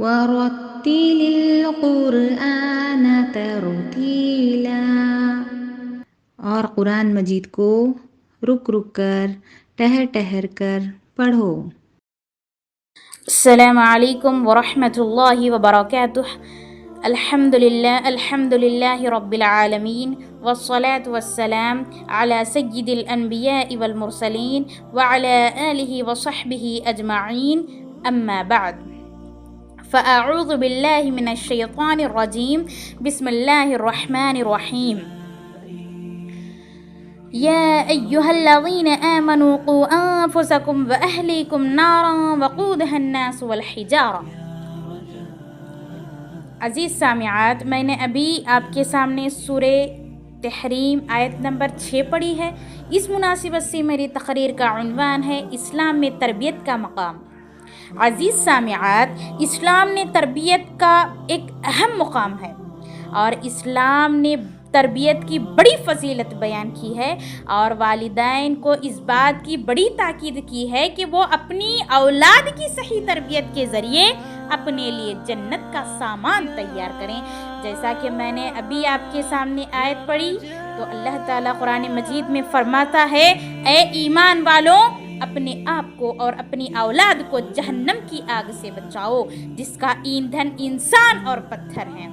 ورتل القرآن ترتیلا، اور قرآن مجید کو رک رک کر، ٹہر ٹہر کر پڑھو۔ السلام علیکم ورحمۃ اللہ وبرکاتہ۔ الحمد للہ رب العالمین، والصلاة والسلام علی سید الانبیاء والمرسلین وعلی آلہ وصحبہ اجمعین، اما بعد، فاعوذ باللہ من الشیطان الرجیم، بسم اللہ الرحمن الرحیم۔ یا ایہا الذین آمنوا قوا انفسکم واہلیکم نارا وقودها الناس والحجارہ۔ عزیز سامعات، میں نے ابھی آپ کے سامنے سورہ تحریم آیت نمبر 6 پڑھی ہے۔ اس مناسبت سے میری تقریر کا عنوان ہے اسلام میں تربیت کا مقام۔ عزیز سامعات، اسلام نے تربیت کا ایک اہم مقام ہے، اور اسلام نے تربیت کی بڑی فضیلت بیان کی ہے، اور والدین کو اس بات کی بڑی تاکید کی ہے کہ وہ اپنی اولاد کی صحیح تربیت کے ذریعے اپنے لیے جنت کا سامان تیار کریں۔ جیسا کہ میں نے ابھی آپ کے سامنے آیت پڑھی، تو اللہ تعالیٰ قرآن مجید میں فرماتا ہے، اے ایمان والوں، اپنے آپ کو اور اپنی اولاد کو جہنم کی آگ سے بچاؤ، جس کا ایندھن انسان اور پتھر ہیں۔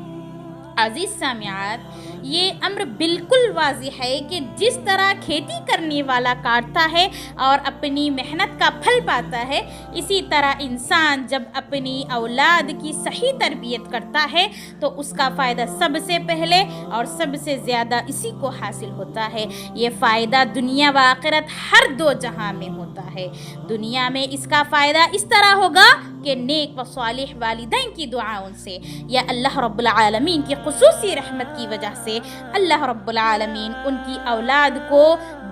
عزیز سامعات، یہ امر بالکل واضح ہے کہ جس طرح کھیتی کرنے والا کاٹتا ہے اور اپنی محنت کا پھل پاتا ہے، اسی طرح انسان جب اپنی اولاد کی صحیح تربیت کرتا ہے تو اس کا فائدہ سب سے پہلے اور سب سے زیادہ اسی کو حاصل ہوتا ہے۔ یہ فائدہ دنیا و آخرت ہر دو جہاں میں ہوتا ہے۔ دنیا میں اس کا فائدہ اس طرح ہوگا کہ نیک و صالح والدین کی دعاؤں سے یا اللہ رب العالمین کی خصوصی رحمت کی وجہ سے اللہ رب العالمین ان کی اولاد کو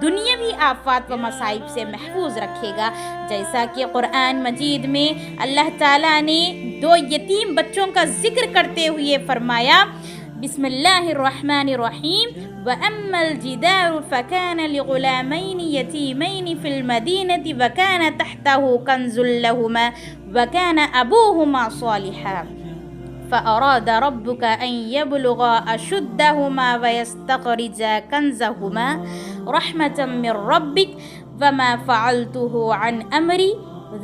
دنیاوی آفات و مصائب سے محفوظ رکھے گا۔ جیسا کہ قرآن مجید میں اللہ تعالیٰ نے 2 یتیم بچوں کا ذکر کرتے ہوئے فرمایا، بسم اللہ الرحمن الرحیم، وَأَمَّا الْجِدَارُ فَكَانَ لِغُلَامَيْنِ يَتِيمَيْنِ فِي الْمَدِينَةِ وَكَانَ تَحْتَهُ كَنْزٌ لَهُمَا وَكَانَ أَبُوهُمَا صَالِحًا فَأَرَادَ رَبُّكَ أَن يَبْلُغَا أَشُدَّهُمَا وَيَسْتَخْرِجَا كَنْزَهُمَا رَحْمَةً مِّن رَّبِّكَ وَمَا فَعَلْتُهُ عَنْ أَمْرِي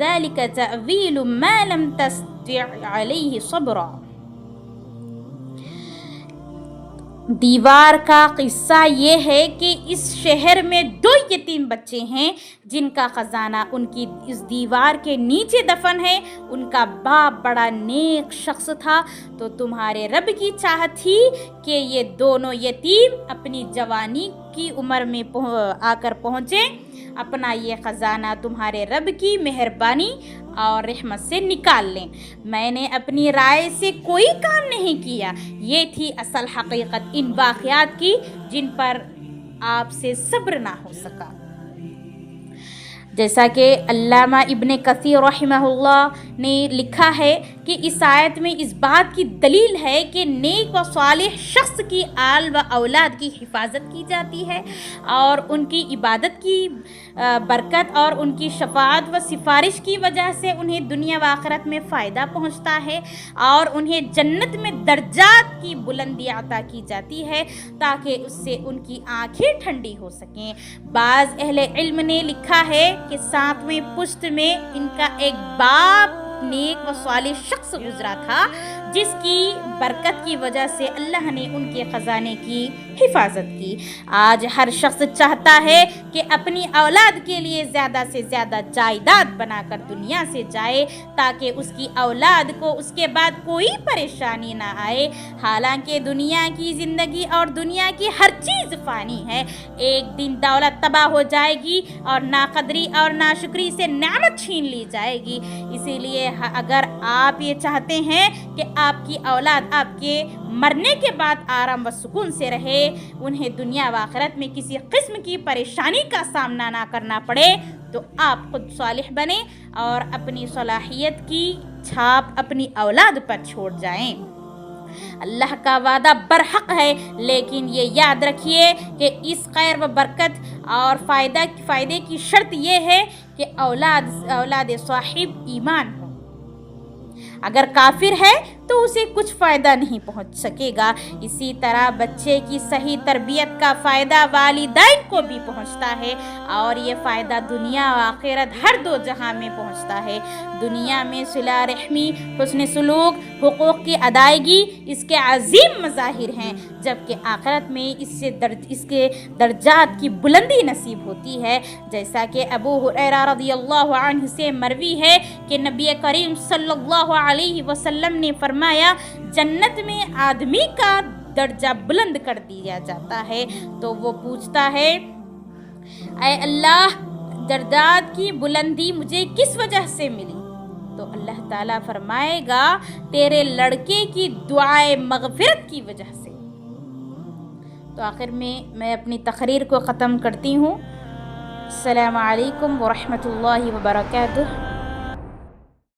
ذَلِكَ تَأْوِيلُ مَا لَمْ تَسْطِع عَلَيْهِ صَبْرًا۔ دیوار کا قصہ یہ ہے کہ اس شہر میں 2 یتیم بچے ہیں جن کا خزانہ ان کی اس دیوار کے نیچے دفن ہے۔ ان کا باپ بڑا نیک شخص تھا، تو تمہارے رب کی چاہت تھی کہ یہ دونوں یتیم اپنی جوانی کی عمر میں آ کر پہنچے، اپنا یہ خزانہ تمہارے رب کی مہربانی اور رحمت سے نکال لیں۔ میں نے اپنی رائے سے کوئی کام نہیں کیا۔ یہ تھی اصل حقیقت ان واقعات کی جن پر آپ سے صبر نہ ہو سکا۔ جیسا کہ علامہ ابن کثیر رحمہ اللہ نے لکھا ہے کہ اس آیت میں اس بات کی دلیل ہے کہ نیک و صالح شخص کی آل و اولاد کی حفاظت کی جاتی ہے، اور ان کی عبادت کی برکت اور ان کی شفاعت و سفارش کی وجہ سے انہیں دنیا و آخرت میں فائدہ پہنچتا ہے، اور انہیں جنت میں درجات کی بلندی عطا کی جاتی ہے تاکہ اس سے ان کی آنکھیں ٹھنڈی ہو سکیں۔ بعض اہل علم نے لکھا ہے کہ 7ویں پشت میں ان کا ایک باپ نیک و صالح شخص گزرا تھا، جس کی برکت کی وجہ سے اللہ نے ان کے خزانے کی حفاظت کی۔ آج ہر شخص چاہتا ہے کہ اپنی اولاد کے لیے زیادہ سے زیادہ جائیداد بنا کر دنیا سے جائے تاکہ اس کی اولاد کو اس کے بعد کوئی پریشانی نہ آئے۔ حالانکہ دنیا کی زندگی اور دنیا کی ہر چیز فانی ہے، ایک دن دولت تباہ ہو جائے گی اور ناقدری اور ناشکری سے نعمت چھین لی جائے گی۔ اسی لیے اگر آپ یہ چاہتے ہیں کہ آپ کی اولاد آپ کے مرنے کے بعد آرام و سکون سے رہے، انہیں دنیا و آخرت میں کسی قسم کی پریشانی کا سامنا نہ کرنا پڑے، تو آپ خود صالح بنیں اور اپنی صلاحیت کی چھاپ اپنی اولاد پر چھوڑ جائیں۔ اللہ کا وعدہ برحق ہے، لیکن یہ یاد رکھیے کہ اس خیر و برکت اور فائدے کی شرط یہ ہے کہ اولاد صاحب ایمان ہو۔ اگر کافر ہے تو اسے کچھ فائدہ نہیں پہنچ سکے گا۔ اسی طرح بچے کی صحیح تربیت کا فائدہ والدین کو بھی پہنچتا ہے، اور یہ فائدہ دنیا و آخرت ہر دو جہاں میں پہنچتا ہے۔ دنیا میں صلہ رحمی، حسن سلوک، حقوق کی ادائیگی اس کے عظیم مظاہر ہیں، جبکہ آخرت میں اس کے درجات کی بلندی نصیب ہوتی ہے، جیسا کہ ابو ہریرہ رضی اللہ عنہ سے مروی ہے کہ نبی کریم صلی اللہ علیہ وسلم نے فرمایا، جنت میں آدمی کا درجہ بلند کر دیا جاتا ہے تو وہ پوچھتا ہے، اے اللہ، درجات کی بلندی مجھے کس وجہ سے ملی؟ تو اللہ تعالیٰ فرمائے گا، تیرے لڑکے کی دعائے مغفرت کی وجہ سے۔ تو آخر میں اپنی تقریر کو ختم کرتی ہوں۔ السلام علیکم ورحمۃ اللہ وبرکاتہ۔